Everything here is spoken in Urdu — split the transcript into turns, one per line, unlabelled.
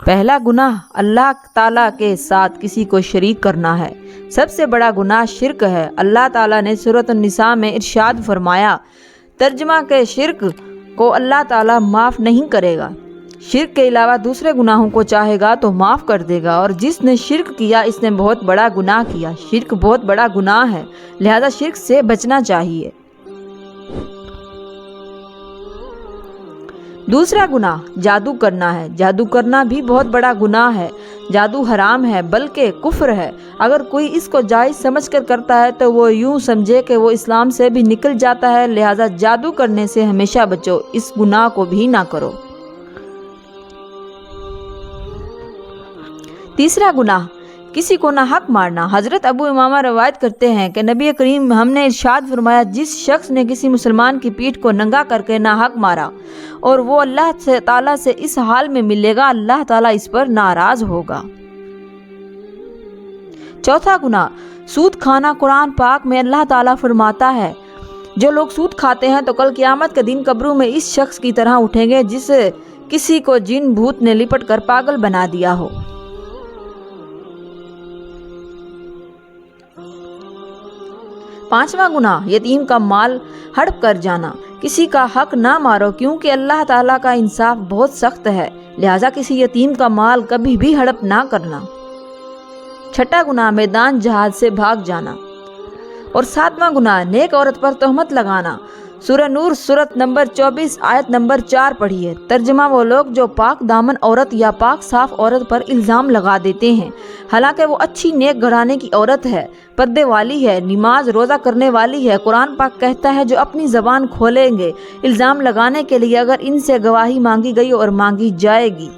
پہلا گناہ اللہ تعالیٰ کے ساتھ کسی کو شریک کرنا ہے۔ سب سے بڑا گناہ شرک ہے۔ اللہ تعالیٰ نے سورۃ النساء میں ارشاد فرمایا، ترجمہ کہ شرک کو اللہ تعالیٰ معاف نہیں کرے گا، شرک کے علاوہ دوسرے گناہوں کو چاہے گا تو معاف کر دے گا، اور جس نے شرک کیا اس نے بہت بڑا گناہ کیا۔ شرک بہت بڑا گناہ ہے، لہذا شرک سے بچنا چاہیے۔ دوسرا گناہ جادو کرنا ہے۔ جادو کرنا بھی بہت بڑا گناہ ہے۔ جادو حرام ہے بلکہ کفر ہے۔ اگر کوئی اس کو جائز سمجھ کر کرتا ہے تو وہ یوں سمجھے کہ وہ اسلام سے بھی نکل جاتا ہے، لہذا جادو کرنے سے ہمیشہ بچو، اس گناہ کو بھی نہ کرو۔ تیسرا گناہ کسی کو ناحق مارنا۔ حضرت ابو امامہ روایت کرتے ہیں کہ نبی کریم ہم نے ارشاد فرمایا، جس شخص نے کسی مسلمان کی پیٹھ کو ننگا کر کے ناحق مارا اور وہ اللہ تعالیٰ سے اس حال میں ملے گا، اللہ تعالیٰ اس پر ناراض ہوگا۔ چوتھا گناہ سود کھانا۔ قرآن پاک میں اللہ تعالیٰ فرماتا ہے، جو لوگ سود کھاتے ہیں تو کل قیامت کے دن قبروں میں اس شخص کی طرح اٹھیں گے جسے کسی کو جن بھوت نے لپٹ کر پاگل بنا دیا ہو۔ پانچواں گناہ یتیم کا مال ہڑپ کر جانا۔ کسی کا حق نہ مارو کیونکہ اللہ تعالیٰ کا انصاف بہت سخت ہے، لہٰذا کسی یتیم کا مال کبھی بھی ہڑپ نہ کرنا۔ چھٹا گناہ میدان جہاد سے بھاگ جانا۔ اور ساتواں گناہ نیک عورت پر تہمت لگانا۔ سورہ نور سورت نمبر 24 آیت نمبر 4 پڑھیے۔ ترجمہ وہ لوگ جو پاک دامن عورت یا پاک صاف عورت پر الزام لگا دیتے ہیں، حالانکہ وہ اچھی نیک گھرانے کی عورت ہے، پردے والی ہے، نماز روزہ کرنے والی ہے۔ قرآن پاک کہتا ہے جو اپنی زبان کھولیں گے الزام لگانے کے لیے اگر ان سے گواہی مانگی گئی اور مانگی جائے گی